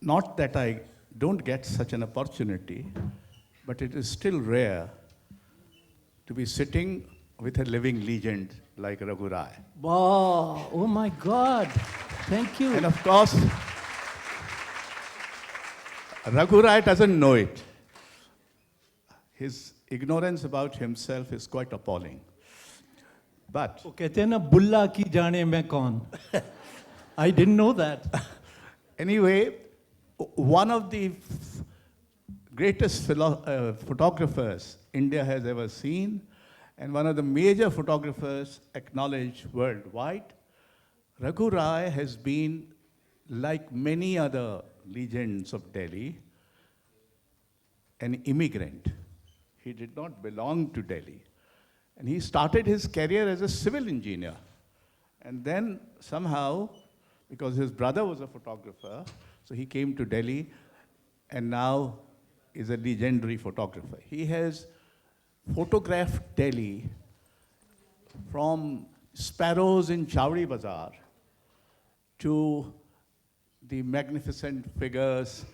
not that I don't get such an opportunity, but it is still rare to be sitting with a living legend like Raghu Rai. Wow, oh my God, thank you. And of course, Raghu Rai doesn't know it. His ignorance about himself is quite appalling. But वो कहते हैं ना बुल्ला की जाने मैं कौन. I didn't know that. anyway, one of the greatest photographers India has ever seen, and one of the major photographers acknowledged worldwide, Raghu Rai has been, like many other legends of Delhi, an immigrant. He did not belong to Delhi. And he started his career as a civil engineer. And then somehow, because his brother was a photographer, so he came to Delhi and now is a legendary photographer. He has photographed Delhi from sparrows in Chowri Bazaar to the magnificent figures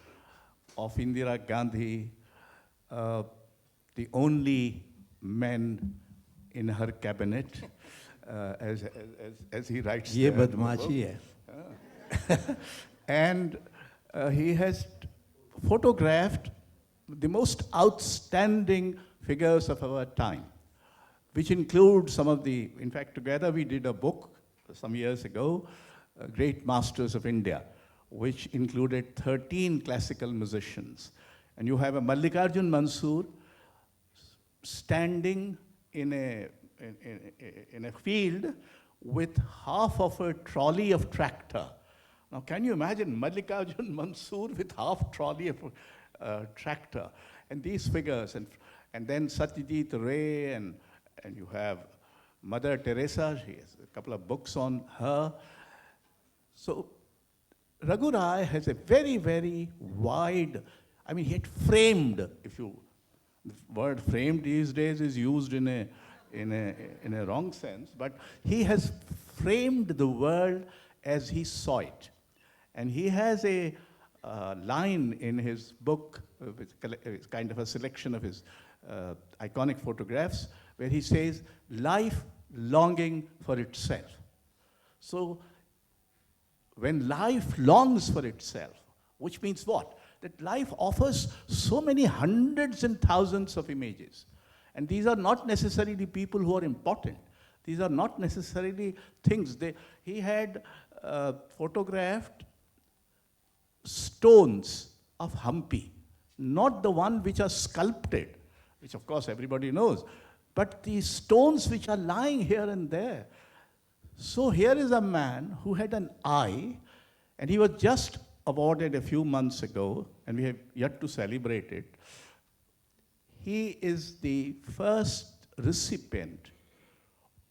of Indira Gandhi, the only men in her cabinet, as he writes. ये there in the बदमाशी book. है. And he has photographed the most outstanding figures of our time, which include some of the, in fact, together we did a book some years ago, Great Masters of India, which included 13 classical musicians. And you have a Mallikarjun Mansoor standing in a field with half of a trolley of tractor. Now, can you imagine Mallikarjun Mansoor with half trolley of tractor? And these figures, and then Satyajit Ray, and you have Mother Teresa, she has a couple of books on her. So Raghu Rai has a very, very wide, I mean, he had framed, the word framed these days is used in a wrong sense, but he has framed the world as he saw it. And he has a line in his book, it's kind of a selection of his iconic photographs, where he says, life longing for itself. So when life longs for itself, which means what? That life offers so many hundreds and thousands of images. And these are not necessarily people who are important. These are not necessarily things. He had photographed stones of Hampi, not the one which are sculpted, which of course everybody knows, but the stones which are lying here and there. So here is a man who had an eye, and he was just awarded a few months ago, and we have yet to celebrate it. He is the first recipient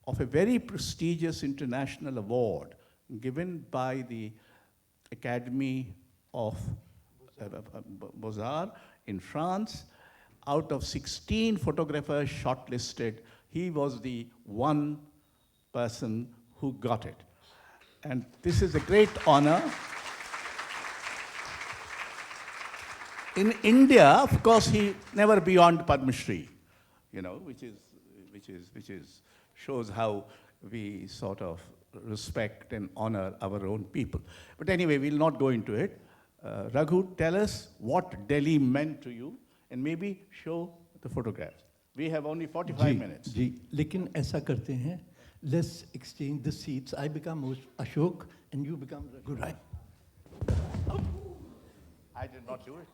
of a very prestigious international award given by the Academy of Beaux-Arts in France. Out of 16 photographers shortlisted, he was the one person who got it. And this is a great honor. In India, of course, he never beyond Padma Shri, which shows how we sort of respect and honor our own people. But anyway, we'll not go into it. Raghu, tell us what Delhi meant to you, and maybe show the photographs. We have only 45 minutes. जी, लेकिन ऐसा करते हैं. Let's exchange the seats. I become Ashok, and you become Raghu Rai. I did not do it.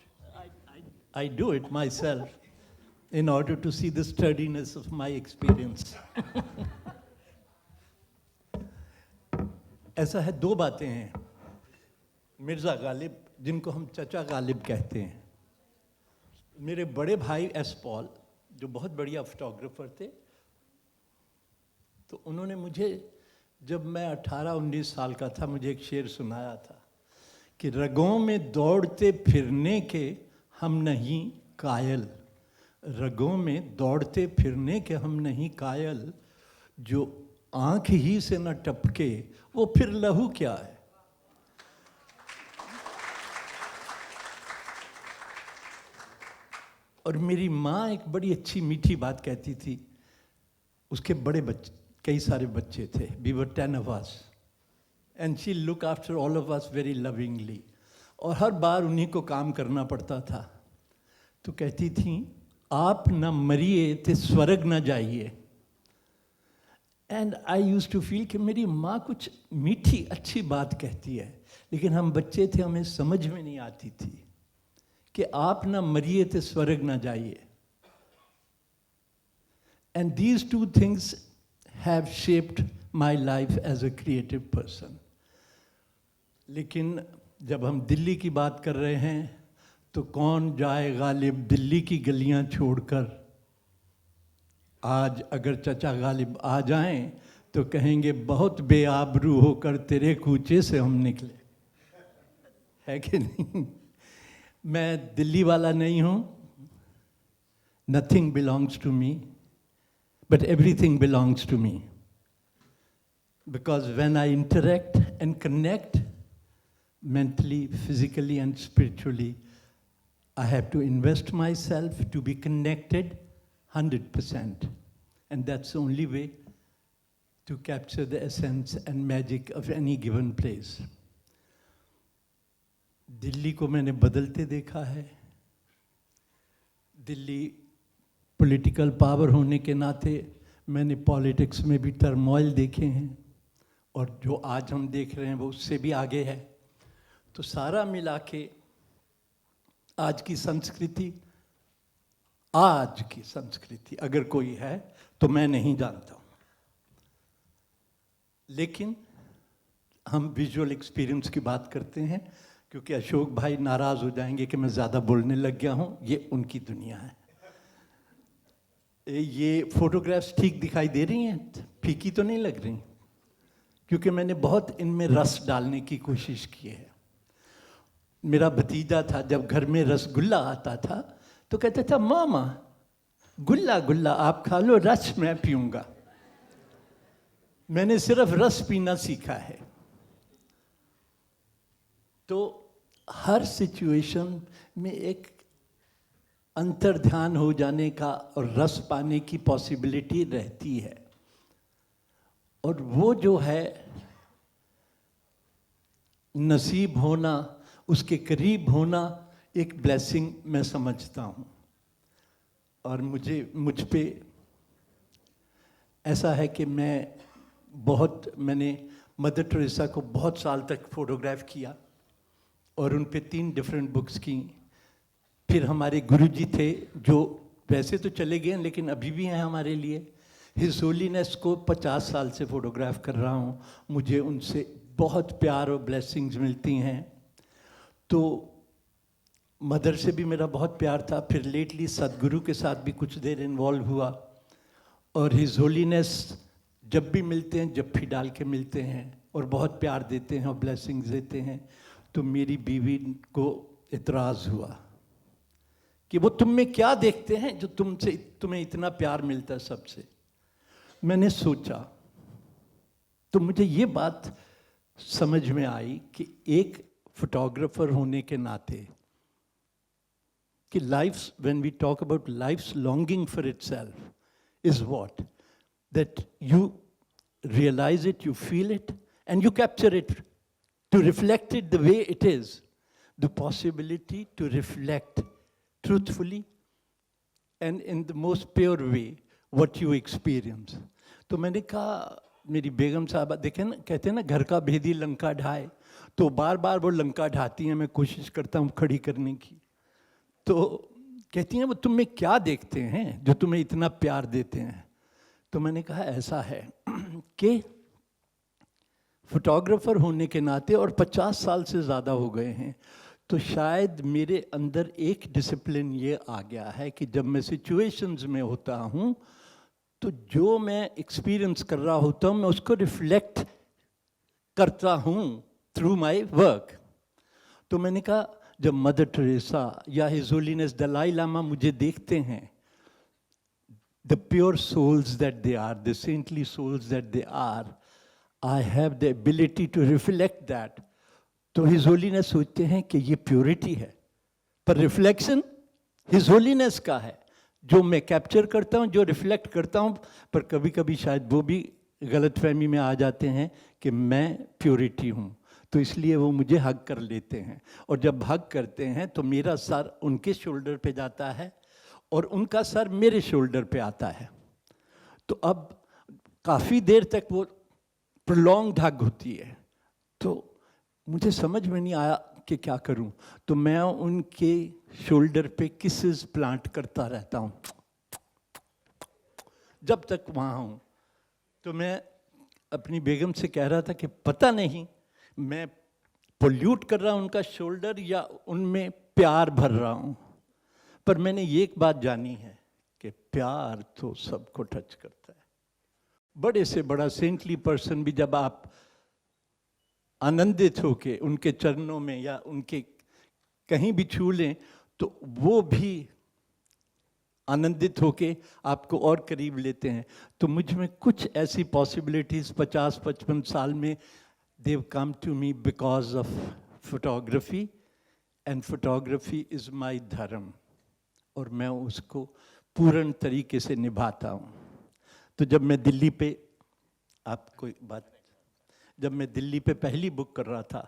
I do it myself in order to see the sturdiness of my experience. ऐसा है, दो बातें हैं. मिर्ज़ा गालिब, जिनको हम चचा गालिब कहते हैं, मेरे बड़े भाई एस पॉल, जो बहुत बढ़िया फोटोग्राफर थे, तो उन्होंने मुझे, जब मैं 18-19 साल का था, मुझे एक शेर सुनाया था कि रगों में दौड़ते फिरने के हम नहीं कायल, रगों में दौड़ते फिरने के हम नहीं कायल, जो आँख ही से न टपके वो फिर लहू क्या है. और मेरी माँ एक बड़ी अच्छी मीठी बात कहती थी। उसके बड़े बच्चे, कई सारे बच्चे थे, we were 10 of us, and she look after all of us very lovingly, और हर बार उन्हीं को काम करना पड़ता था। तो कहती थी, आप न मरिए तो स्वर्ग न जाइए। And I use to feel कि मेरी माँ कुछ मीठी अच्छी बात कहती है, लेकिन हम बच्चे थे, हमें समझ में नहीं आती थी कि आप ना मरिए तो स्वर्ग ना जाइए। And these two things have shaped my life as a creative person. लेकिन जब हम दिल्ली की बात कर रहे हैं तो कौन जाए गालिब दिल्ली की गलियां छोड़कर। आज अगर चचा गालिब आ जाएं तो कहेंगे बहुत बेआबरू होकर तेरे कूचे से हम निकले, है कि नहीं? मैं दिल्ली वाला नहीं हूँ। Nothing belongs to me, but everything belongs to me, because when I interact and connect mentally, physically and spiritually, I have to invest myself to be connected 100%. And that's the only way to capture the essence and magic of any given place. Delhi को मैंने बदलते देखा है। Delhi political power होने के नाते मैंने politics में भी टर्मोइल देखे हैं, और जो आज हम देख रहे हैं वो उससे भी आगे है। तो सारा मिला के आज की संस्कृति अगर कोई है तो मैं नहीं जानता हूँ। लेकिन हम विजुअल एक्सपीरियंस की बात करते हैं, क्योंकि अशोक भाई नाराज हो जाएंगे कि मैं ज़्यादा बोलने लग गया हूँ। ये उनकी दुनिया है। ये फोटोग्राफ्स ठीक दिखाई दे रही हैं, फीकी तो नहीं लग रही, क्योंकि मैंने बहुत इनमें रस डालने की कोशिश की है। मेरा भतीजा था, जब घर में रसगुल्ला आता था तो कहता था, मामा गुल्ला गुल्ला आप खा लो, रस मैं पीऊंगा। मैंने सिर्फ रस पीना सीखा है। तो हर सिचुएशन में एक अंतर्ध्यान हो जाने का और रस पाने की पॉसिबिलिटी रहती है, और वो जो है नसीब होना, उसके करीब होना एक ब्लेसिंग मैं समझता हूँ। और मुझ पे ऐसा है कि मैंने मदर टेरेसा को बहुत साल तक फोटोग्राफ किया और उन पे 3 डिफरेंट बुक्स की। फिर हमारे गुरुजी थे जो वैसे तो चले गए लेकिन अभी भी हैं हमारे लिए, हिज होलीनेस को 50 साल से फोटोग्राफ कर रहा हूँ। मुझे उनसे बहुत प्यार और ब्लेसिंग्स मिलती हैं। तो मदर से भी मेरा बहुत प्यार था। फिर लेटली सदगुरु के साथ भी कुछ देर इन्वॉल्व हुआ, और हिज होलीनेस जब भी मिलते हैं जब भी डाल के मिलते हैं और बहुत प्यार देते हैं और ब्लेसिंग्स देते हैं। तो मेरी बीवी को इतराज़ हुआ कि वो तुम में क्या देखते हैं जो तुम्हें इतना प्यार मिलता है सबसे। मैंने सोचा तो मुझे ये बात समझ में आई कि एक फोटोग्राफर होने के नाते कि life's, when we talk about life's longing for itself is what, that you realize it, you feel it and you capture it to reflect it the way it is, the possibility to reflect truthfully and in the most pure way what you experience. तो मैंने कहा, मेरी बेगम साहबा देखें ना, कहते हैं ना घर का भेदी लंका ढाए, तो बार बार वो लंका ढाती हैं, मैं कोशिश करता हूँ खड़ी करने की। तो कहती हैं वो तुम में क्या देखते हैं जो तुम्हें इतना प्यार देते हैं। तो मैंने कहा ऐसा है कि फोटोग्राफर होने के नाते, और 50 साल से ज़्यादा हो गए हैं, तो शायद मेरे अंदर एक डिसिप्लिन ये आ गया है कि जब मैं सिचुएशंस में होता हूँ तो जो मैं एक्सपीरियंस कर रहा होता हूँ मैं उसको रिफ्लेक्ट करता हूँ थ्रू माय वर्क। तो मैंने कहा जब मदर टेरेसा या हिज होलीनेस दलाई लामा मुझे देखते हैं, the pure souls that they are, the saintly souls that they are, I have the ability to reflect that. तो हिज होलीनेस सोचते हैं कि ये प्योरिटी है, पर रिफ्लेक्शन हिज होलीनेस का है, जो मैं कैप्चर करता हूँ, जो रिफ्लेक्ट करता हूँ। पर कभी कभी शायद वो भी गलतफहमी में आ जाते हैं कि मैं प्योरिटी हूँ, तो इसलिए वो मुझे हग कर लेते हैं। और जब हग करते हैं तो मेरा सर उनके शोल्डर पे जाता है और उनका सर मेरे शोल्डर पे आता है। तो अब काफ़ी देर तक वो प्रोलॉन्ग हग होती है। तो मुझे समझ में नहीं आया कि क्या करूं, तो मैं उनके शोल्डर पे किसेस प्लांट करता रहता हूं जब तक वहाँ हूं। तो मैं अपनी बेगम से कह रहा था कि पता नहीं मैं पोल्यूट कर रहा हूं उनका शोल्डर या उनमें प्यार भर रहा हूं। पर मैंने ये एक बात जानी है कि प्यार तो सबको टच करता है। बड़े से बड़ा सेंटली पर्सन भी जब आप आनंदित होके उनके चरणों में या उनके कहीं भी छू लें तो वो भी आनंदित होके आपको और करीब लेते हैं। तो मुझ में कुछ ऐसी पॉसिबिलिटीज 50-55 साल में they've come to me because of photography, and photography is my dharma, और मैं उसको पूर्ण तरीके से निभाता हूँ। तो जब मैं दिल्ली पे, आपको एक बात, जब मैं दिल्ली पे पहली बुक कर रहा था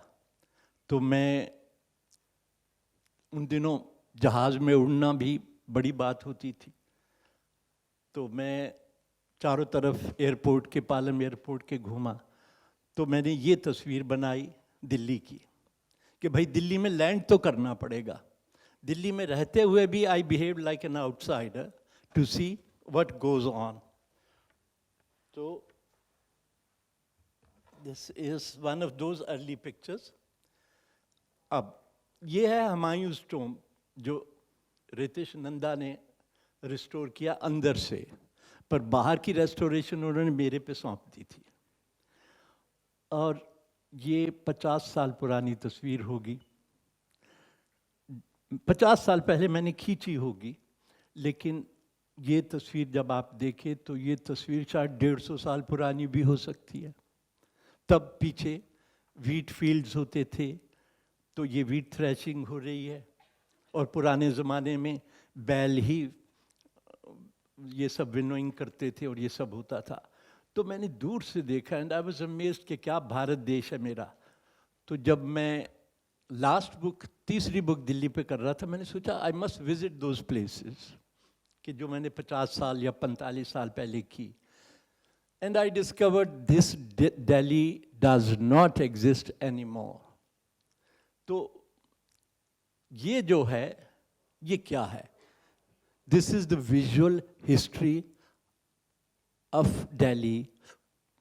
तो मैं उन दिनों जहाज़ में उड़ना भी बड़ी बात होती थी। तो मैं चारों तरफ एयरपोर्ट के, पालम एयरपोर्ट के घूमा, तो मैंने ये तस्वीर बनाई दिल्ली की कि भाई दिल्ली में लैंड तो करना पड़ेगा। दिल्ली में रहते हुए भी I behave like an outsider to see what goes on. तो this is one of those early pictures. अब ये है हुमायूं's टॉम्ब जो रितेश नंदा ने रिस्टोर किया अंदर से, पर बाहर की रेस्टोरेशन उन्होंने मेरे पे सौंप दी थी। और ये 50 साल पुरानी तस्वीर होगी, 50 साल पहले मैंने खींची होगी, लेकिन ये तस्वीर जब आप देखें तो ये तस्वीर शायद 150 साल पुरानी भी हो सकती है। तब पीछे वीट फील्ड्स होते थे, तो ये वीट थ्रेशिंग हो रही है, और पुराने ज़माने में बैल ही ये सब विनोइंग करते थे और ये सब होता था। तो मैंने दूर से देखा एंड आई वाज अमेज्ड कि क्या भारत देश है मेरा। तो जब मैं लास्ट बुक, तीसरी बुक दिल्ली पे कर रहा था, मैंने सोचा I must visit those places कि जो मैंने 50 साल या 45 साल पहले की। And I discovered this Delhi does not exist any more. तो ये जो है, ये क्या है? This is the visual history of Delhi,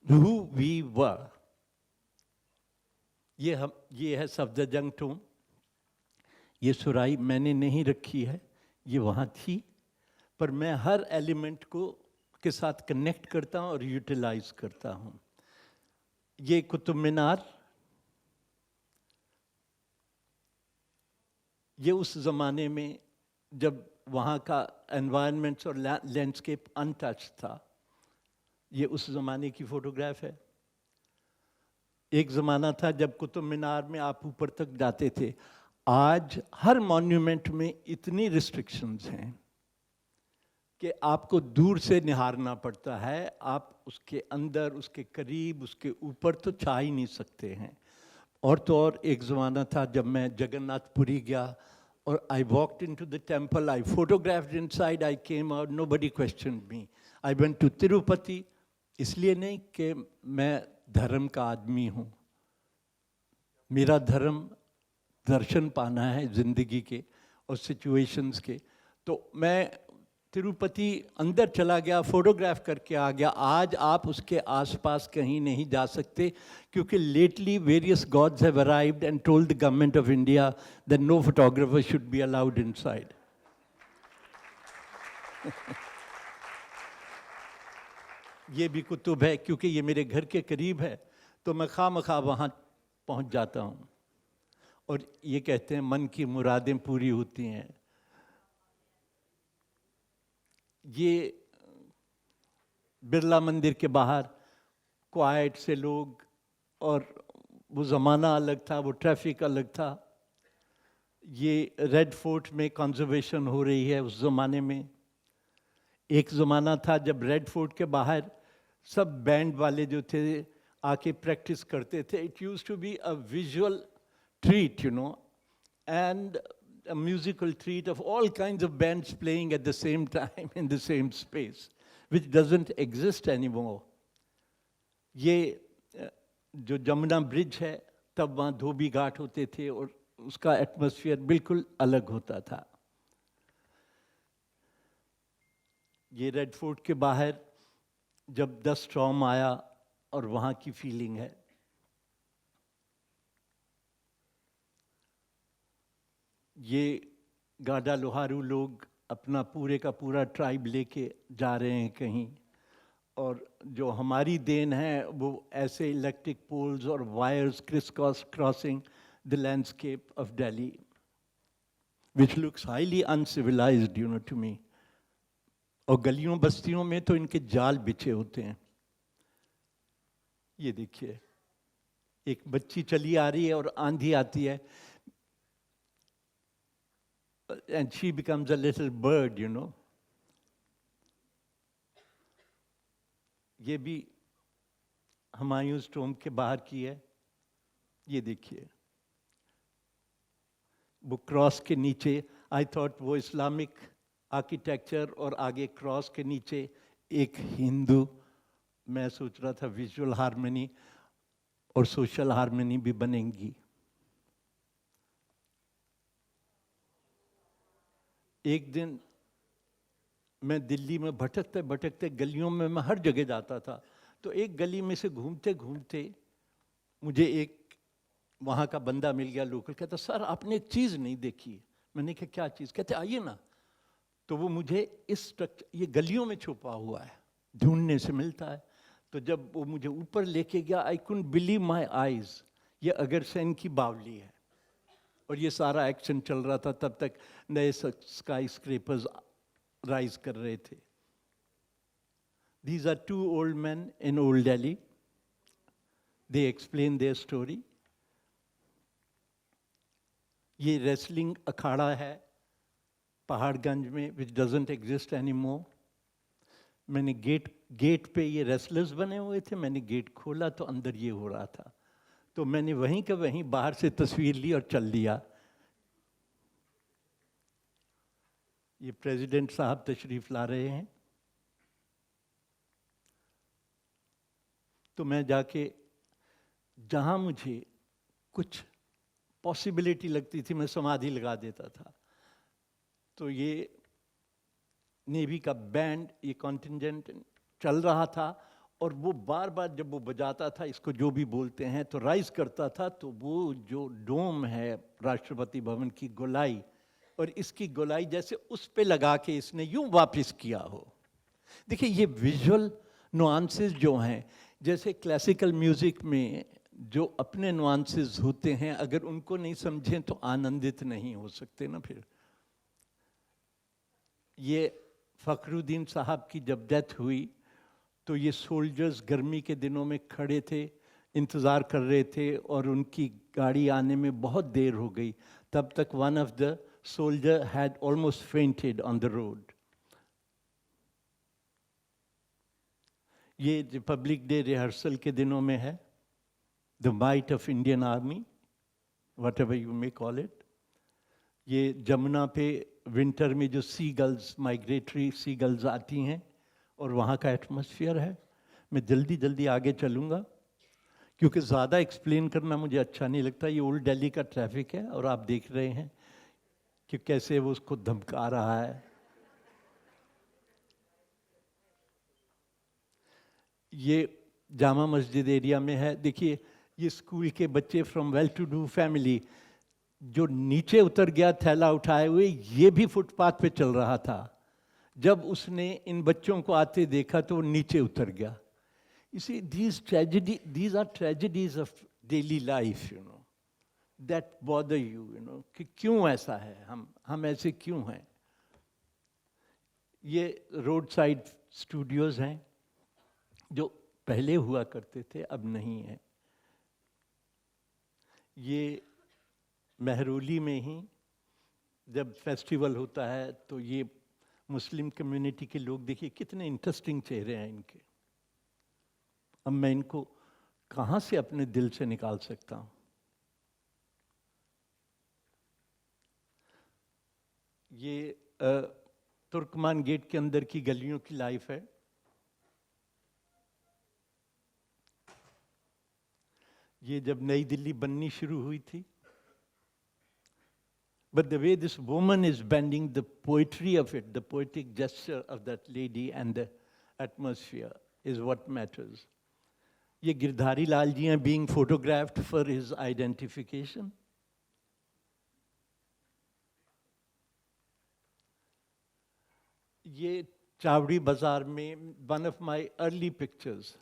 who we were. ये है सफदरजंग टॉम्ब। ये सुराही मैंने नहीं रखी है, ये वहाँ थी, पर मैं हर एलिमेंट को के साथ कनेक्ट करता हूँ और यूटिलाइज करता हूँ। ये कुतुब मीनार, ये उस ज़माने में जब वहाँ का एनवायरनमेंट्स और लैंडस्केप अनटच था, ये उस ज़माने की फ़ोटोग्राफ है। एक ज़माना था जब कुतुब मीनार में आप ऊपर तक जाते थे। आज हर मॉन्यूमेंट में इतनी रिस्ट्रिक्शंस हैं कि आपको दूर से निहारना पड़ता है, आप उसके अंदर, उसके करीब, उसके ऊपर तो छा ही नहीं सकते हैं। और तो और एक ज़माना था जब मैं जगन्नाथपुरी गया और I walked into the temple, I photographed inside, I came out, nobody questioned me. I went to Tirupati, इसलिए नहीं कि मैं धर्म का आदमी हूँ, मेरा धर्म दर्शन पाना है ज़िंदगी के और सिचुएशंस के। तो मैं तिरुपति अंदर चला गया, फोटोग्राफ करके आ गया। आज आप उसके आसपास कहीं नहीं जा सकते, क्योंकि lately various gods have arrived and told the government of India that no photographer should be allowed inside. ये भी कुतुब है, क्योंकि ये मेरे घर के करीब है, तो मैं खामखा वहाँ पहुँच जाता हूँ। और ये कहते हैं मन की मुरादें पूरी होती हैं। ये बिरला मंदिर के बाहर क्वाइट से लोग, और वो ज़माना अलग था, वो ट्रैफिक अलग था। ये रेड फोर्ट में कंजर्वेशन हो रही है उस ज़माने में। एक ज़माना था जब रेड फोर्ट के बाहर सब बैंड वाले जो थे आके प्रैक्टिस करते थे। It used to be a visual treat, and a musical treat of all kinds of bands playing at the same time in the same space, which doesn't exist anymore. ये जो Jamuna bridge है, तब वहाँ धोबी घाट होते थे और उसका एटमॉस्फेयर बिल्कुल अलग होता था। ये रेड फोर्ट के बाहर जब द स्टॉर्म आया और वहाँ की फीलिंग है। ये गाडा लोहारू लोग अपना पूरे का पूरा ट्राइब लेके जा रहे हैं कहीं, और जो हमारी देन है वो ऐसे इलेक्ट्रिक पोल्स और wires criss crossing the landscape of Delhi, which looks highly uncivilised to me. और गलियों बस्तियों में तो इनके जाल बिछे होते हैं। ये देखिए, एक बच्ची चली आ रही है और आंधी आती है, and she becomes a little bird, ये भी हुमायूं's टॉम्ब के बाहर की है। ये देखिए, वो क्रॉस के नीचे, आई थॉट वो इस्लामिक आर्किटेक्चर और आगे क्रॉस के नीचे एक हिंदू, मैं सोच रहा था विजुअल हार्मनी और सोशल हार्मनी भी बनेंगी। एक दिन मैं दिल्ली में भटकते भटकते गलियों में, मैं हर जगह जाता था, तो एक गली में से घूमते घूमते मुझे एक वहाँ का बंदा मिल गया, लोकल। कहता, सर आपने एक चीज़ नहीं देखी। मैंने कहा क्या चीज़? कहते आइए ना। तो वो मुझे इस स्ट्रक्चर, ये गलियों में छुपा हुआ है, ढूंढने से मिलता है। तो जब वो मुझे ऊपर लेके गया, I couldn't believe my eyes. ये अगरसैन की बावली है और ये सारा एक्शन चल रहा था। तब तक नए स्काई स्क्रेपर्स राइज कर रहे थे। These are two old men in Old Delhi. They explain their story. ये रेसलिंग अखाड़ा है पहाड़गंज में, which doesn't exist anymore. मैंने गेट पे ये रेसलर्स बने हुए थे, मैंने गेट खोला तो अंदर ये हो रहा था। तो मैंने वहीं का वहीं बाहर से तस्वीर ली और चल दिया। ये प्रेसिडेंट साहब तशरीफ ला रहे हैं। तो मैं जाके जहाँ मुझे कुछ पॉसिबिलिटी लगती थी, मैं समाधि लगा देता था। तो ये नेवी का बैंड, ये कॉन्टिंजेंट चल रहा था और वो बार बार जब वो बजाता था, इसको जो भी बोलते हैं, तो राइज करता था। तो वो जो डोम है राष्ट्रपति भवन की गोलाई, और इसकी गोलाई जैसे उस पे लगा के इसने यूं वापस किया हो। देखिए, ये विजुअल नुआंसेस जो हैं, जैसे क्लासिकल म्यूजिक में जो अपने नुआंसेस होते हैं, अगर उनको नहीं समझें तो आनंदित नहीं हो सकते ना। फिर ये फखरुद्दीन साहब की जब डेथ हुई तो ये सोल्जर्स गर्मी के दिनों में खड़े थे, इंतज़ार कर रहे थे, और उनकी गाड़ी आने में बहुत देर हो गई। तब तक one of the soldier had almost fainted on the road. ये रिपब्लिक डे रिहर्सल के दिनों में है, the might of Indian army, what ever you may call it. ये जमुना पे विंटर में जो सी गर्ल्स, माइग्रेटरी सी गर्ल्स आती हैं, और वहाँ का एटमॉस्फेयर है। मैं जल्दी जल्दी आगे चलूँगा क्योंकि ज़्यादा एक्सप्लेन करना मुझे अच्छा नहीं लगता। ये ओल्ड दिल्ली का ट्रैफिक है और आप देख रहे हैं कि कैसे वो उसको धमका रहा है। ये जामा मस्जिद एरिया में है। देखिए, ये स्कूल के बच्चे from well to do family, जो नीचे उतर गया थैला उठाए हुए, ये भी फुटपाथ पे चल रहा था। जब उसने इन बच्चों को आते देखा तो वो नीचे उतर गया। You see, these are tragedies of daily life, that bother you, कि क्यों ऐसा है, हम ऐसे क्यों हैं। ये रोड साइड स्टूडियोज हैं जो पहले हुआ करते थे, अब नहीं है। ये मेहरौली में ही जब फेस्टिवल होता है तो ये मुस्लिम कम्युनिटी के लोग देखिए कितने इंटरेस्टिंग चेहरे हैं इनके। अब मैं इनको कहाँ से अपने दिल से निकाल सकता हूँ। ये तुर्कमान गेट के अंदर की गलियों की लाइफ है। ये जब नई दिल्ली बननी शुरू हुई थी, but the way this woman is bending, the poetry of it, the poetic gesture of that lady and the atmosphere is what matters. ये गिरधारी लाल जी हैं being photographed for his identification. ये चावड़ी बाजार में one of my early pictures.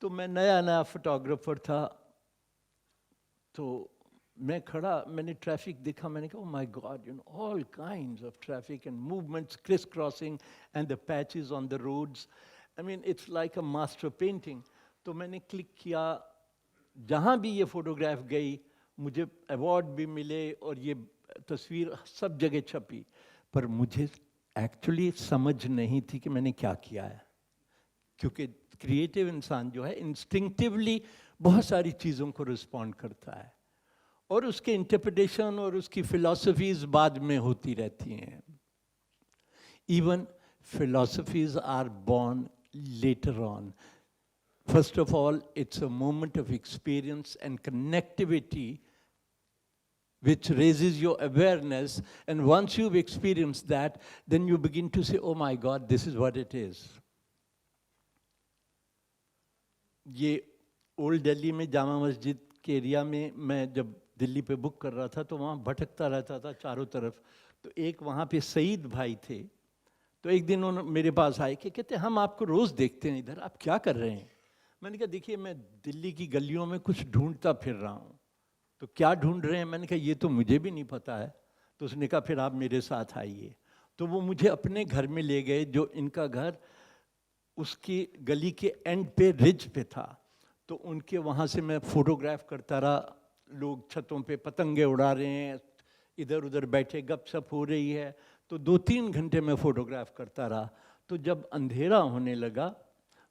तो मैं नया photographer था, तो मैं खड़ा, मैंने ट्रैफिक देखा, मैंने कहा, oh my God, you know, all kinds of traffic and movements crisscrossing and the patches on the roads. I mean, it's like a master painting. तो मैंने क्लिक किया, जहाँ भी ये फोटोग्राफ गई मुझे अवार्ड भी मिले और ये तस्वीर सब जगह छपी, पर मुझे एक्चुअली समझ नहीं थी कि मैंने क्या किया है, क्योंकि क्रिएटिव इंसान जो है इंस्टिंक्टिवली बहुत सारी चीज़ों को रिस्पॉन्ड करता है और उसके इंटरप्रिटेशन और उसकी फिलॉसफीज बाद में होती रहती हैं. Even philosophies are born later on. First of all, it's a moment of experience and connectivity which raises your awareness, and once you've experienced that, then you begin to say, oh my God, this is what it is. ये old Delhi में जामा मस्जिद के area में मैं जब दिल्ली पे book कर रहा था तो वहाँ भटकता रहता था चारों तरफ. तो एक वहाँ पे सईद भाई थे, तो एक दिन उन्होंने मेरे पास आए कि कहते हम आपको रोज़ देखते हैं इधर, आप क्या कर रहे हैं. मैंने कहा देखिए मैं दिल्ली की गलियों में कुछ ढूंढता फिर रहा हूँ. तो क्या ढूंढ रहे हैं? मैंने कहा ये तो मुझे भी नहीं पता है. तो उसने कहा फिर आप मेरे साथ आइए. तो वो मुझे अपने घर में ले गए, जो इनका घर उसकी गली के एंड पे रिज पे था. तो उनके वहाँ से मैं फोटोग्राफ करता रहा. लोग छतों पे पतंगे उड़ा रहे हैं, इधर उधर बैठे गपशप हो रही है. तो 2-3 घंटे मैं फोटोग्राफ करता रहा. तो जब अंधेरा होने लगा,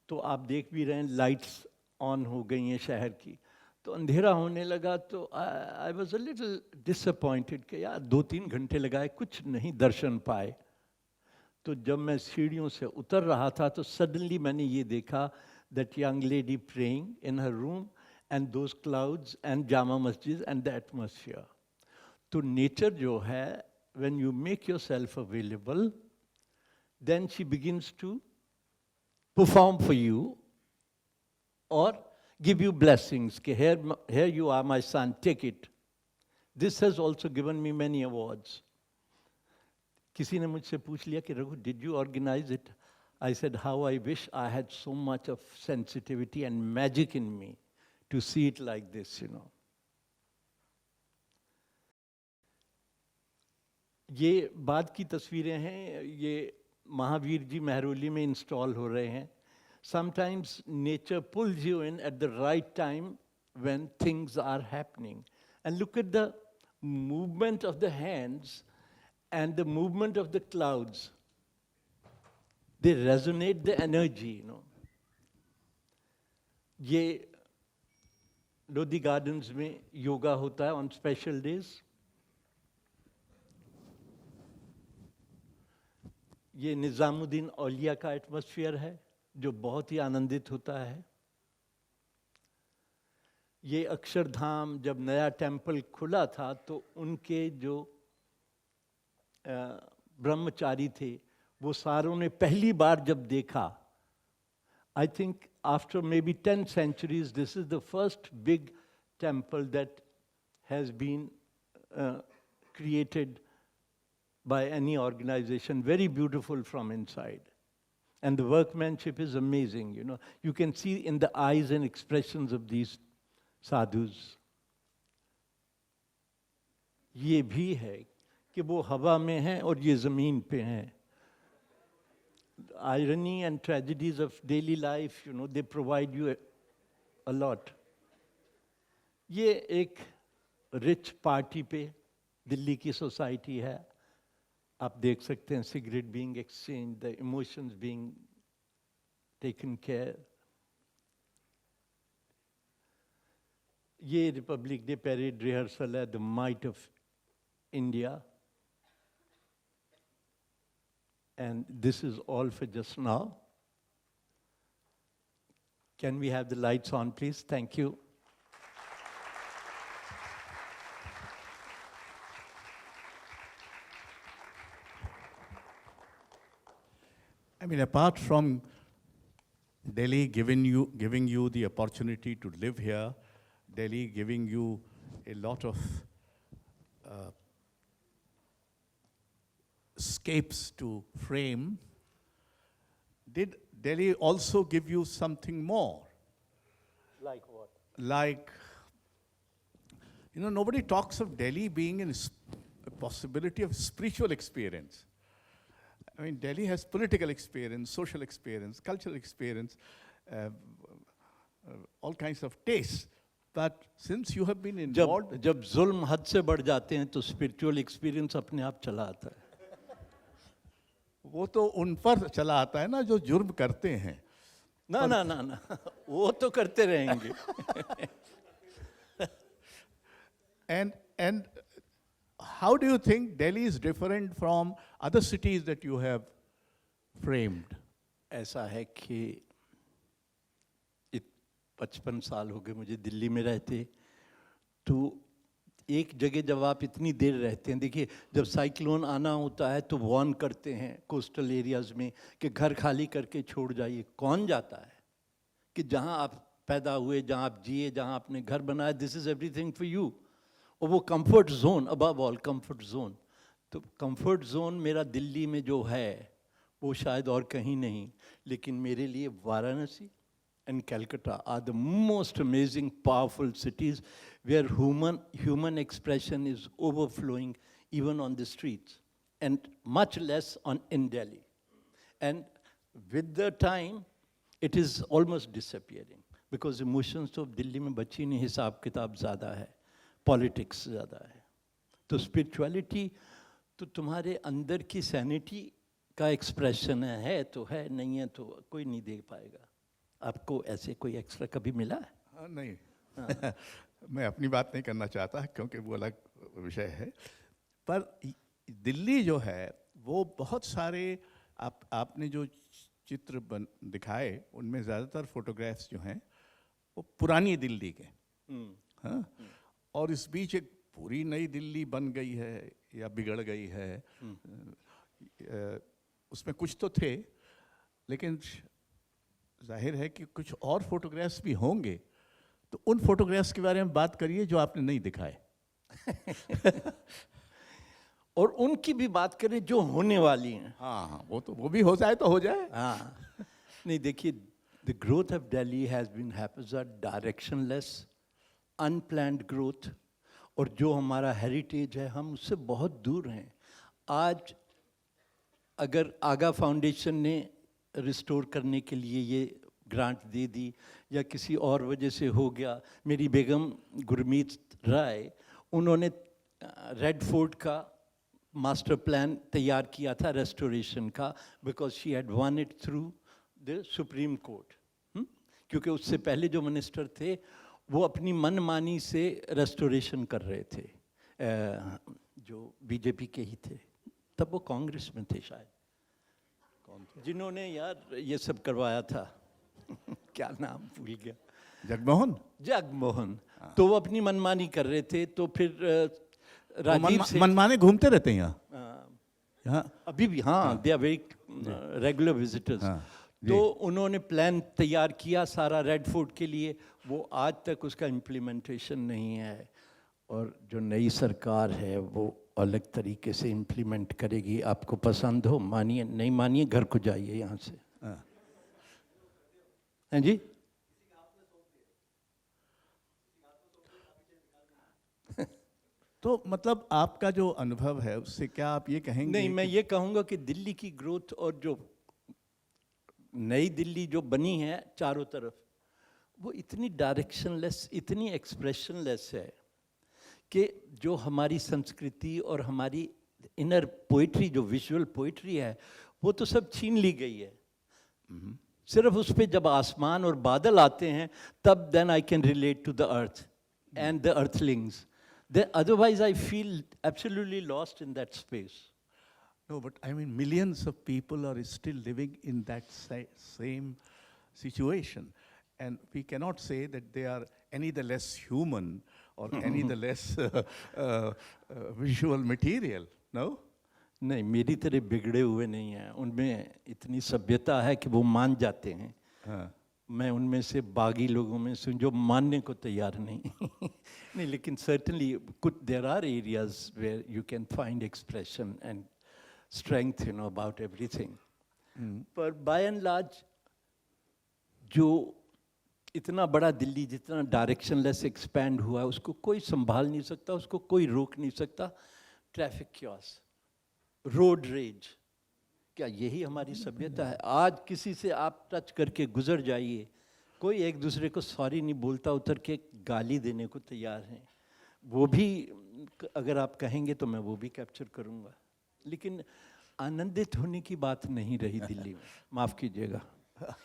तो आप देख भी रहे हैं लाइट्स ऑन हो गई हैं शहर की, तो अंधेरा होने लगा. तो I was a little disappointed कि यार 2-3 घंटे लगाए, कुछ नहीं दर्शन पाए. तो जब मैं सीढ़ियों से उतर रहा था तो सडनली मैंने ये देखा, that young lady praying in her room and those clouds and Jama Masjid and the atmosphere. तो नेचर जो है, when you make yourself available, then she begins to perform for you or give you blessings. Here you are, my son, take it. This has also given me many awards. किसी ने मुझसे पूछ लिया कि Raghu, did you organize it? I said, how I wish I had so much of sensitivity and magic in me to see it like this, you know. ये बाद की तस्वीरें हैं. ये महावीर जी मेहरौली में इंस्टॉल हो रहे हैं. Sometimes nature pulls you in at the right time when things are happening. And look at the movement of the hands and the movement of the clouds. They resonate the energy, you know. ये Lodhi gardens में योगा होता है on special days. ये निज़ामुद्दीन औलिया का atmosphere है जो बहुत ही आनंदित होता है. ये अक्षरधाम जब नया टेम्पल खुला था तो उनके जो ब्रह्मचारी थे वो सारों ने पहली बार जब देखा, I think after maybe 10 centuries, this is the first big temple that has been created by any organization, very beautiful from inside. And the workmanship is amazing, you know. You can see in the eyes and expressions of these sadhus. ये भी है कि वो हवा में हैं और ये ज़मीन पे हैं. Irony and tragedies of daily life, you know, they provide you a lot. ये एक rich party पे दिल्ली की सोसाइटी है. आप देख सकते हैं cigarette being exchange, the emotions being taken care. ये रिपब्लिक डे पैरेड रिहर्सल है, the might of India, and this is all for just now. Can we have the lights on, please? Thank you. I mean, apart from Delhi giving you the opportunity to live here, Delhi giving you a lot of escapes to frame, did Delhi also give you something more? Like what? Like, nobody talks of Delhi being a possibility of spiritual experience. I mean, Delhi has political experience, social experience, cultural experience, all kinds of tastes. But since you have been involved... जब जुल्म हद से बढ़ जाते हैं तो spiritual experience अपने आप चला आता है। वो तो उन पर चला आता है ना जो जुर्म करते हैं। ना ना ना ना, वो तो करते रहेंगे। And how do you think Delhi is different from other cities that you have framed? ऐसा है कि 55 साल हो गए मुझे दिल्ली में रहते, तो एक जगह जब आप इतनी देर रहते हैं, देखिए जब साइक्लोन आना होता है तो वार्न करते हैं कोस्टल एरियाज में कि घर खाली करके छोड़ जाइए। कौन जाता है कि जहाँ आप पैदा हुए, जहाँ आप जिए, जहाँ आपने घर बनाया, this is everything for you. और वो comfort zone, above all comfort zone. तो कंफर्ट जोन मेरा दिल्ली में जो है वो शायद और कहीं नहीं, लेकिन मेरे लिए Varanasi and Calcutta are the most amazing, powerful cities where human expression is overflowing even on the streets, and much less in Delhi. And with the time, it is almost disappearing because emotions तो दिल्ली में बची नहीं, हिसाब किताब ज़्यादा है, politics ज़्यादा है। तो स्पिरिचुअलिटी तो तुम्हारे अंदर की सैनिटी का एक्सप्रेशन है तो है, नहीं है तो कोई नहीं देख पाएगा। आपको ऐसे कोई एक्स्ट्रा कभी मिला है? हाँ, नहीं। हाँ। मैं अपनी बात नहीं करना चाहता क्योंकि वो अलग विषय है, पर दिल्ली जो है वो बहुत सारे आपने जो चित्र दिखाए उनमें ज़्यादातर फोटोग्राफ्स जो हैं वो पुरानी दिल्ली के। हाँ, और इस बीच एक पूरी नई दिल्ली बन गई है या बिगड़ गई है, उसमें कुछ तो थे, लेकिन जाहिर है कि कुछ और फोटोग्राफ्स भी होंगे, तो उन फोटोग्राफ्स के बारे में बात करिए जो आपने नहीं दिखाए। और उनकी भी बात करें जो होने वाली हैं। हाँ हाँ, वो भी हो जाए तो हो जाए। हाँ, नहीं देखिए, the growth of Delhi has been happens directionless, unplanned growth, और जो हमारा हेरिटेज है हम उससे बहुत दूर हैं। आज अगर आगा फाउंडेशन ने रिस्टोर करने के लिए ये ग्रांट दे दी या किसी और वजह से हो गया, मेरी बेगम गुरमीत राय, उन्होंने रेड फोर्ट का मास्टर प्लान तैयार किया था रेस्टोरेशन का, because she had one it through the supreme court. क्योंकि उससे पहले जो मिनिस्टर थे वो अपनी मनमानी से रेस्टोरेशन कर रहे थे, जो बीजेपी के ही थे, तब वो कांग्रेस में थे शायद, जिन्होंने यार ये सब करवाया था। क्या नाम भूल गया, जगमोहन। तो वो अपनी मनमानी कर रहे थे, तो फिर राजीव से मनमाने घूमते रहते हैं यहाँ अभी भी। हाँ, they are very regular visitors. तो उन्होंने प्लान तैयार किया सारा रेड फोर्ट के लिए, वो आज तक उसका इम्प्लीमेंटेशन नहीं है, और जो नई सरकार है वो अलग तरीके से इम्प्लीमेंट करेगी। आपको पसंद हो मानिए, नहीं मानिए घर को जाइए यहाँ से। हाँ जी, तो मतलब आपका जो अनुभव है उससे क्या आप ये कहेंगे? नहीं, मैं ये कहूँगा कि दिल्ली की ग्रोथ और जो नई दिल्ली जो बनी है चारों तरफ, वो इतनी डायरेक्शनलेस, इतनी एक्सप्रेशनलेस है कि जो हमारी संस्कृति और हमारी इनर पोइट्री, जो विजुअल पोइट्री है, वो तो सब छीन ली गई है। सिर्फ उस पे जब आसमान और बादल आते हैं तब then I can relate to the earth and the earthlings. Otherwise I feel absolutely lost in that space. No, but I mean, millions of people are still living in that same situation. And we cannot say that they are any the less human or any the less visual material, no? नहीं, मेरी तरह बिगड़े हुए नहीं हैं, उनमें इतनी सभ्यता है कि वो मान जाते हैं। हाँ। मैं उनमें से बागी लोगों में से जो मानने को तैयार नहीं नहीं, लेकिन certainly कुछ there are areas where you can find expression and strength, you know, about everything. पर by and large जो इतना बड़ा दिल्ली जितना डायरेक्शनलेस एक्सपैंड हुआ है, उसको कोई संभाल नहीं सकता, उसको कोई रोक नहीं सकता। ट्रैफिक क्योस, रोड रेज, क्या यही हमारी सभ्यता है? आज किसी से आप टच करके गुजर जाइए, कोई एक दूसरे को सॉरी नहीं बोलता, उतर के गाली देने को तैयार हैं। वो भी अगर आप कहेंगे तो मैं वो भी कैप्चर करूँगा, लेकिन आनंदित होने की बात नहीं रही दिल्ली में, माफ़ कीजिएगा।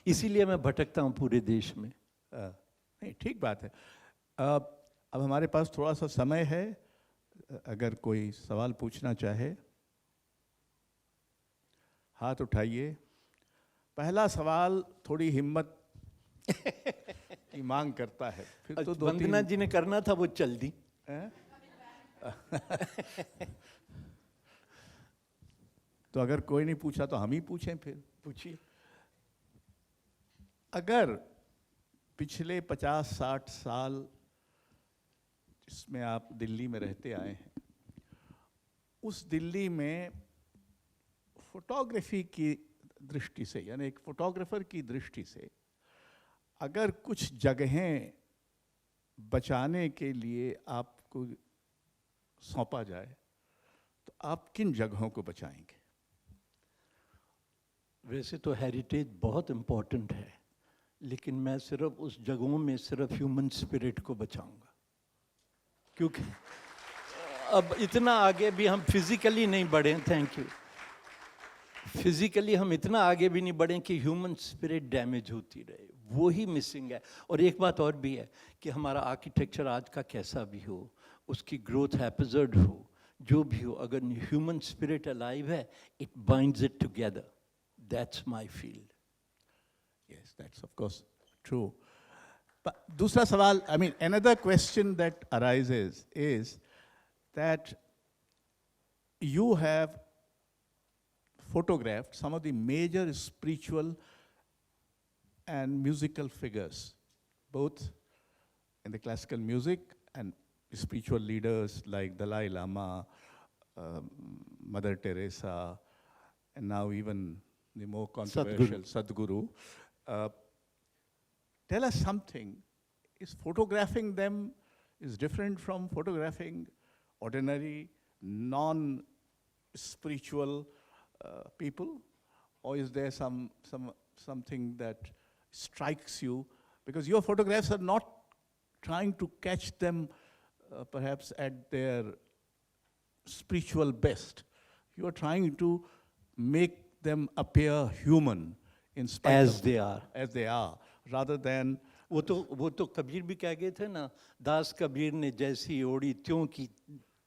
इसीलिए मैं भटकता हूँ पूरे देश में। नहीं, ठीक बात है। अब हमारे पास थोड़ा सा समय है, अगर कोई सवाल पूछना चाहे हाथ उठाइए। पहला सवाल थोड़ी हिम्मत की मांग करता है, फिर तो वंदना जी ने करना था, वो चल दी। तो अगर कोई नहीं पूछा तो हम ही पूछें, फिर पूछिए। अगर पिछले 50-60 साल जिसमें आप दिल्ली में रहते आए हैं, उस दिल्ली में फोटोग्राफी की दृष्टि से, यानी एक फोटोग्राफर की दृष्टि से, अगर कुछ जगहें बचाने के लिए आपको सौंपा जाए तो आप किन जगहों को बचाएंगे? वैसे तो हेरिटेज बहुत इम्पोर्टेंट है, लेकिन मैं सिर्फ उस जगहों में सिर्फ ह्यूमन स्पिरिट को बचाऊंगा, क्योंकि अब इतना आगे भी हम फिजिकली नहीं बढ़े। Thank you. फिजिकली हम इतना आगे भी नहीं बढ़े कि ह्यूमन स्पिरिट डैमेज होती रहे, वो ही मिसिंग है। और एक बात और भी है कि हमारा आर्किटेक्चर आज का कैसा भी हो, उसकी ग्रोथ हैप्पीजर्ड हो, जो भी हो, अगर ह्यूमन स्पिरिट अलाइव है, it binds it together. That's my field. Yes, that's of course true. But दूसरा सवाल, I mean, another question that arises is that you have photographed some of the major spiritual and musical figures, both in the classical music and spiritual leaders like Dalai Lama, Mother Teresa, and now even the more controversial Sadhguru. Tell us something. Is photographing them is different from photographing ordinary, non-spiritual people, or is there something that strikes you? Because your photographs are not trying to catch them perhaps at their spiritual best. You are trying to make them appear human in spite As of they are. as they are, rather than वो तो कबीर भी कह गए थे ना, दास कबीर ने जैसी ओढ़ी त्यों की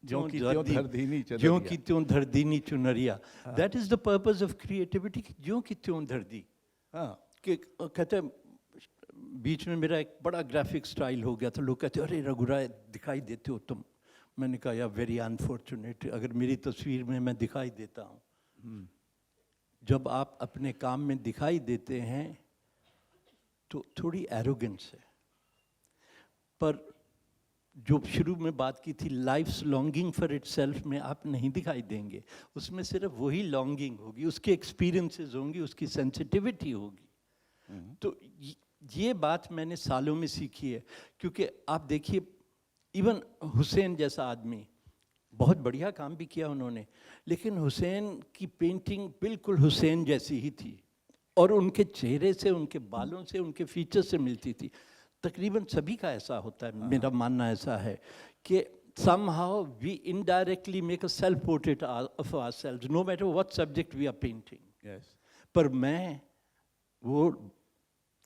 ज्यों की त्यों धर दीनी चुनरिया। ज्यों की त्यों धर दीनी चुनरिया। That is the purpose of creativity, ज्यों की त्यों धर दी। कि कहते हैं, बीच में मेरा एक बड़ा ग्राफिक स्टाइल हो गया था, लोग कहते अरे रघुराय दिखाई देते हो तुम। मैंने कहा यार वेरी अनफॉर्चुनेट, अगर मेरी तस्वीर में मैं दिखाई देता हूँ। जब आप अपने काम में दिखाई देते हैं तो थोड़ी एरोगेंस है, पर जो शुरू में बात की थी लाइफ्स लॉन्गिंग फॉर इटसेल्फ में आप नहीं दिखाई देंगे। उसमें सिर्फ वही लॉन्गिंग होगी, उसके एक्सपीरियंसेस होंगी, उसकी सेंसिटिविटी होगी। तो ये बात मैंने सालों में सीखी है, क्योंकि आप देखिए इवन हुसैन जैसा आदमी, बहुत बढ़िया काम भी किया उन्होंने, लेकिन हुसैन की पेंटिंग बिल्कुल हुसैन जैसी ही थी और उनके चेहरे से, उनके बालों से, उनके फीचर से मिलती थी। तकरीबन सभी का ऐसा होता है, मेरा मानना ऐसा है कि somehow we indirectly make a self-portrait of ourselves, no matter what subject we are painting. Yes. पर मैं वो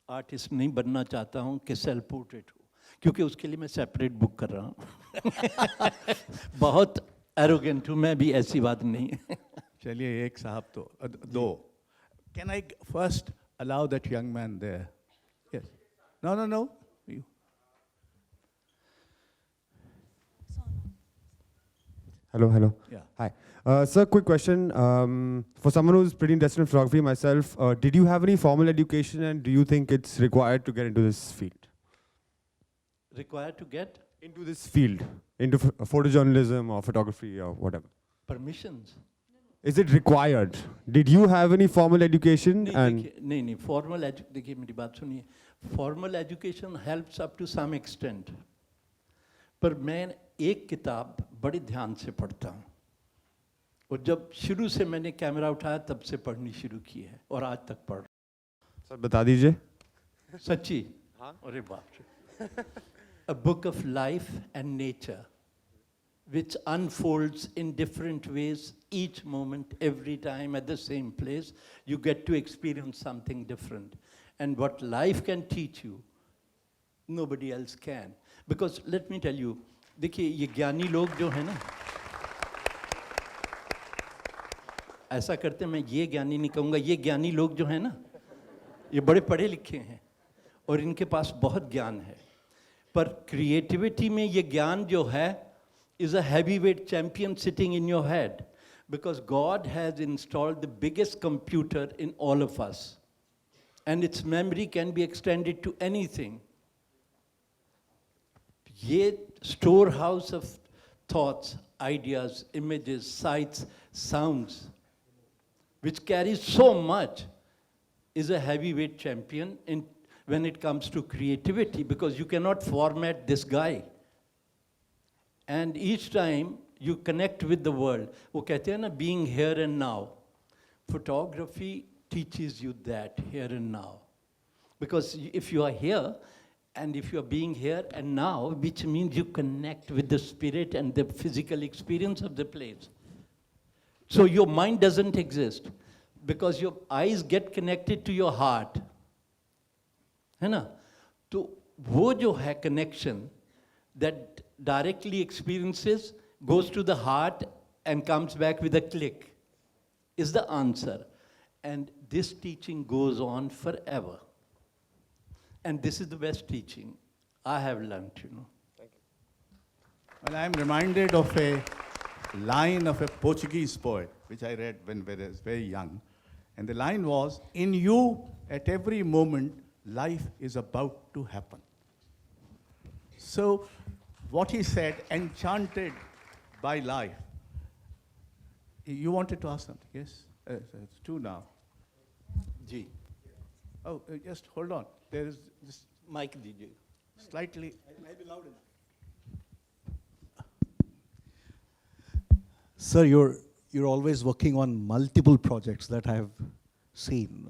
आर्टिस्ट नहीं बनना चाहता हूँ कि सेल्फ पोर्ट्रेट हो, क्योंकि उसके लिए मैं सेपरेट बुक कर रहा हूँ। बहुत एरोगेंट हूँ मैं भी, ऐसी बात नहीं है। चलिए एक साहब तो दो. Can I first allow that young man there? Yes. No. You. Hello. Yeah. Hi. Sir, quick question. For someone who's pretty interested in photography, myself, did you have any formal education and do you think it's required to get into this field? Required to get Into this field, into photojournalism or photography or whatever. permissions. Is it required? Did you have any formal education? नहीं, formal देखिए मेरी बात सुनिए, formal education helps up to some extent, पर मैं एक किताब बड़े ध्यान से पढ़ता हूँ, और जब शुरू से मैंने कैमरा उठाया तब से पढ़नी शुरू की है और आज तक पढ़। सर बता दीजिए। सच्ची? अरे बाप रे। A book of life and nature, which unfolds in different ways each moment, every time, at the same place. You get to experience something different. And what life can teach you, nobody else can. Because let me tell you, देखिए ये ज्ञानी लोग जो हैं ना, ऐसा करते, मैं ये ज्ञानी नहीं कहूँगा, ये ज्ञानी लोग जो हैं ना, ये बड़े पढ़े लिखे हैं और इनके पास बहुत ज्ञान है, पर क्रिएटिविटी में ये ज्ञान जो है is a heavyweight champion sitting in your head, because God has installed the biggest computer in all of us, and its memory can be extended to anything. ये storehouse of thoughts, ideas, images, sights, sounds, which carries so much, is a heavyweight champion when it comes to creativity, because you cannot format this guy. And each time you connect with the world, वो कहते हैं ना, being here and now. Photography teaches you that, here and now. Because if you are here, and if you are being here and now, which means you connect with the spirit and the physical experience of the place. So your mind doesn't exist, because your eyes get connected to your heart. है ना? तो वो जो है connection, that directly experiences, goes to the heart and comes back with a click, is the answer. And this teaching goes on forever. And this is the best teaching I have learned, you know. Thank you. Well, I'm reminded of a line of a Portuguese poet, which I read when I was very young. And the line was, in you, at every moment, life is about to happen. So, what he said, enchanted by life. You wanted to ask something, yes? It's two now. जी, Oh, just hold on. There is this mike दीजिए. slightly. Sir, you're always working on multiple projects that I have seen.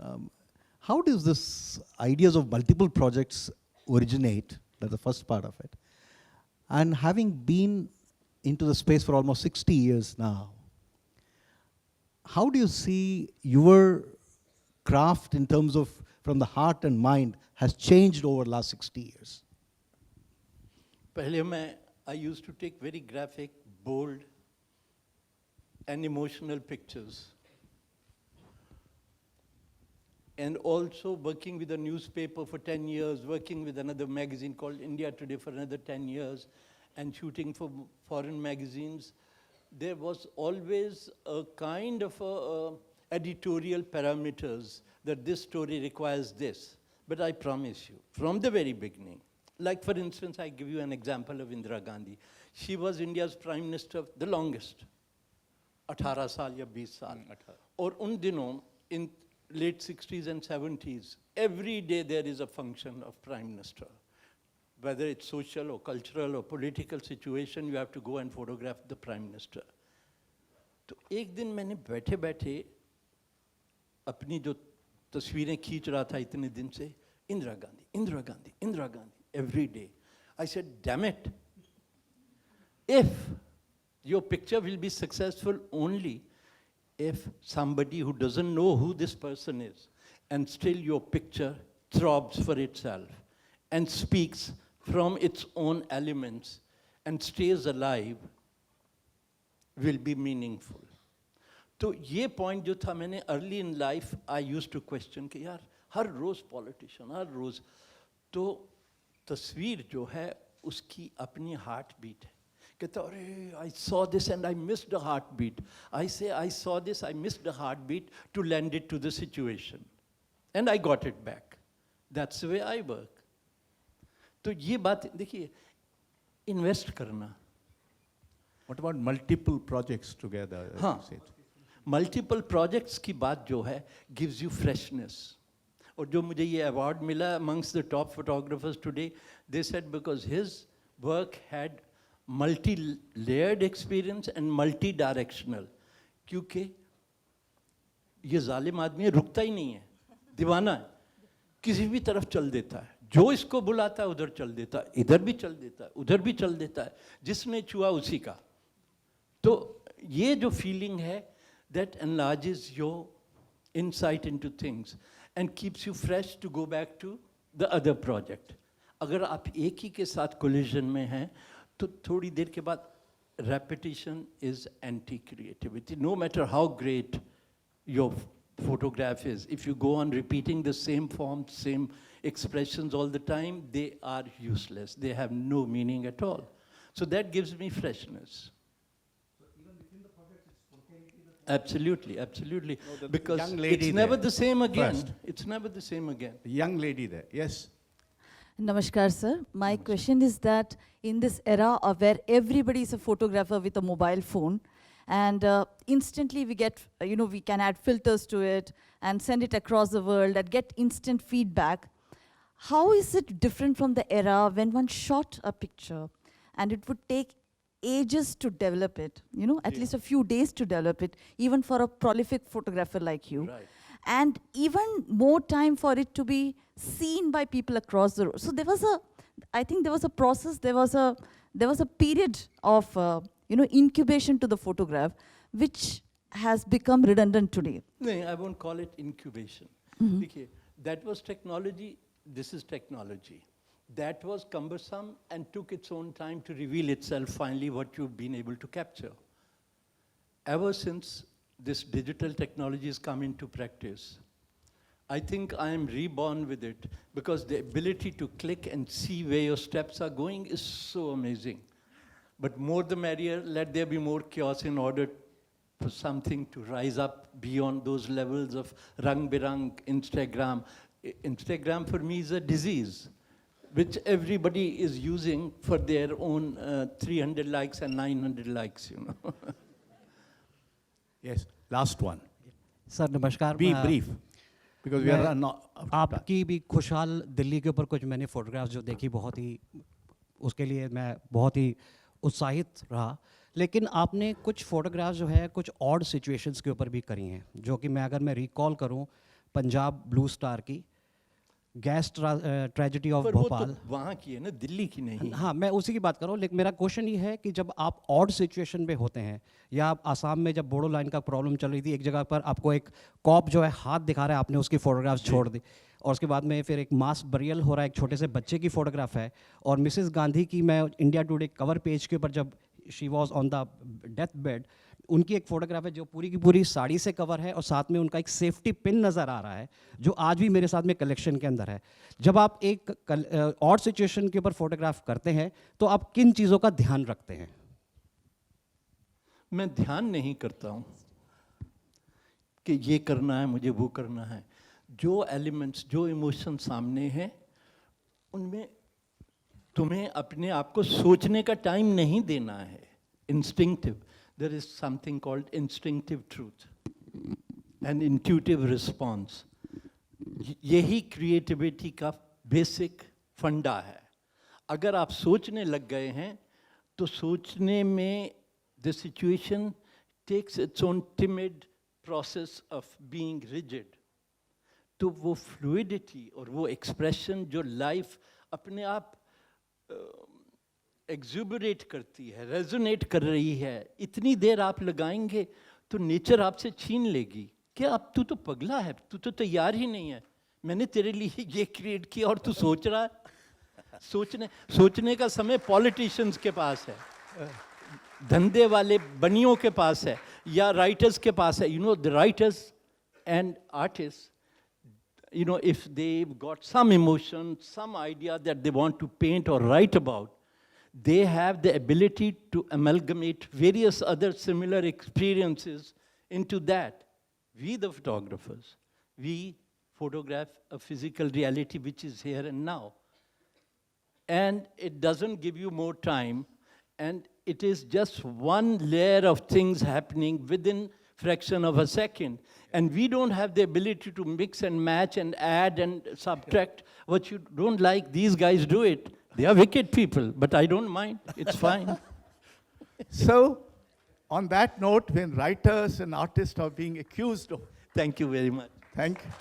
How does this ideas of multiple projects originate? That's the first part of it. And having been into the space for almost 60 years now, how do you see your craft in terms of from the heart and mind has changed over the last 60 years? पहले I used to take very graphic, bold, and emotional pictures. And also working with a newspaper for 10 years, working with another magazine called India Today for another 10 years, and shooting for foreign magazines, there was always a kind of editorial parameters that this story requires this. But I promise you, from the very beginning, like for instance, I give you an example of Indira Gandhi. She was India's prime minister the longest, 18 साल या 20 साल. और उन दिनों, in late 60s and 70s, every day there is a function of prime minister. Whether it's social or cultural or political situation, you have to go and photograph the prime minister. तो एक दिन मैंने बैठे बैठे अपनी जो तस्वीरें खींच रहा था इतने दिन से, Indira Gandhi, Indira Gandhi, Indira Gandhi, every day. I said, damn it. if your picture will be successful only if somebody who doesn't know who this person is, and still your picture throbs for itself and speaks from its own elements and stays alive, will be meaningful. तो ये point जो था, मैंने early in life I use to question कि यार हर रोज़ politician, हर रोज़, तो तस्वीर जो है उसकी अपनी हार्ट बीट है. कहता अरे I saw this and I missed the heart beat. I say I saw this, I missed the heart beat to land it to the situation and I got it back. That's the way I work. तो ये बात देखिए, invest करना. What about multiple projects together? हाँ, multiple projects की बात जो है गिव्स यू फ्रेशनेस. और जो मुझे ये अवार्ड मिला amongst the top photographers today, they said because his work had multi layered experience and multi directional. क्योंकि ये जालिम आदमी रुकता ही नहीं है, दीवाना है, किसी भी तरफ चल देता है. जो इसको बुलाता है उधर चल देता है, इधर भी चल देता है, उधर भी चल देता है, जिसने छुआ उसी का. तो ये जो फीलिंग है, that enlarges your insight into things and keeps you fresh to go back to the other project. अगर आप एक ही के साथ collision में हैं, तो थोड़ी देर के बाद repetition is anti-creativity. No matter how great your photograph is, if you go on repeating the same form, same expressions all the time, they are useless. They have no meaning at all. So that gives me freshness. Absolutely, absolutely. No, because young lady it's never there the same again. first. It's never the same again. The young lady there, yes. Namaskar, sir. My question is that in this era of where everybody is a photographer with a mobile phone, and instantly we get, we can add filters to it and send it across the world and get instant feedback. How is it different from the era when one shot a picture and it would take ages to develop it, at least a few days to develop it, even for a prolific photographer like you. Right. And even more time for it to be seen by people across the road. So I think there was a process, there was a period of, incubation to the photograph, which has become redundant today. No, I won't call it incubation. Okay, that was technology, this is technology. That was cumbersome and took its own time to reveal itself finally what you've been able to capture. Ever since this digital technology has come into practice, I think I am reborn with it, because the ability to click and see where your steps are going is so amazing. But more the merrier, let there be more chaos in order for something to rise up beyond those levels of rang-birang Instagram. Instagram for me is a disease, which everybody is using for their own 300 likes and 900 likes, Yes, last one. Sir नमस्कार. Be brief, because we are not. आपकी भी खुशहाल दिल्ली के ऊपर कुछ मैंने photographs जो देखी, बहुत ही उसके लिए मैं बहुत ही उत्साहित रहा. लेकिन आपने कुछ फोटोग्राफ्स जो है कुछ ऑड सिचुएशंस के ऊपर भी करी हैं, जो कि अगर मैं रिकॉल करूं, पंजाब ब्लू स्टार की गैस ट्रेजेडी ऑफ भोपाल, तो वहाँ की है ना, दिल्ली की नहीं. हाँ, मैं उसी की बात कर रहा हूँ. लेकिन मेरा क्वेश्चन ये है कि जब आप ऑड सिचुएशन में होते हैं, या आप आसाम में जब बोडो लाइन का प्रॉब्लम चल रही थी, एक जगह पर आपको एक कॉप जो है हाथ दिखा रहा है, आपने उसकी फोटोग्राफ्स छोड़ दी, और उसके बाद में फिर एक मास बरियल हो रहा है, एक छोटे से बच्चे की फोटोग्राफ है, और मिसेस गांधी की मैं इंडिया टुडे कवर पेज के ऊपर जब she was on the death bed, उनकी एक फोटोग्राफ है जो पूरी की पूरी साड़ी से कवर है, और साथ में उनका एक सेफ्टी पिन नज़र आ रहा है, जो आज भी मेरे साथ में कलेक्शन के अंदर है. जब आप एक ऑड सिचुएशन के ऊपर फोटोग्राफ करते हैं, तो आप किन चीज़ों का ध्यान रखते हैं? मैं ध्यान नहीं करता हूँ कि ये करना है, मुझे वो करना है. जो एलिमेंट्स, जो इमोशन सामने हैं, उनमें तुम्हें अपने आप को सोचने का टाइम नहीं देना है. Instinctive, there is something called instinctive truth and intuitive response. यही creativity का basic फंडा है. अगर आप सोचने लग गए हैं, तो सोचने में the situation takes its own timid process of being rigid. तो वो fluidity और वो expression जो life अपने आप एग्जुबरेट करती है, रेजोनेट कर रही है, इतनी देर आप लगाएंगे तो नेचर आपसे छीन लेगी। क्या अब तू तो पगला है, तू तो तैयार ही नहीं है, मैंने तेरे लिए ये क्रिएट किया और तू सोच रहा है। सोचने का समय पॉलिटिशियंस के पास है, धंधे वाले बनियों के पास है, या राइटर्स के पास है। You know the writers and artist, you know, if they've got some emotion, some idea that they want to paint or write about, they have the ability to amalgamate various other similar experiences into that. We, the photographers, we photograph a physical reality which is here and now. And it doesn't give you more time, and it is just one layer of things happening within fraction of a second. And we don't have the ability to mix and match and add and subtract. What you don't like, these guys do it. They are wicked people, but I don't mind. It's fine. So, on that note, when writers and artists are being accused of, Thank you very much. thank you.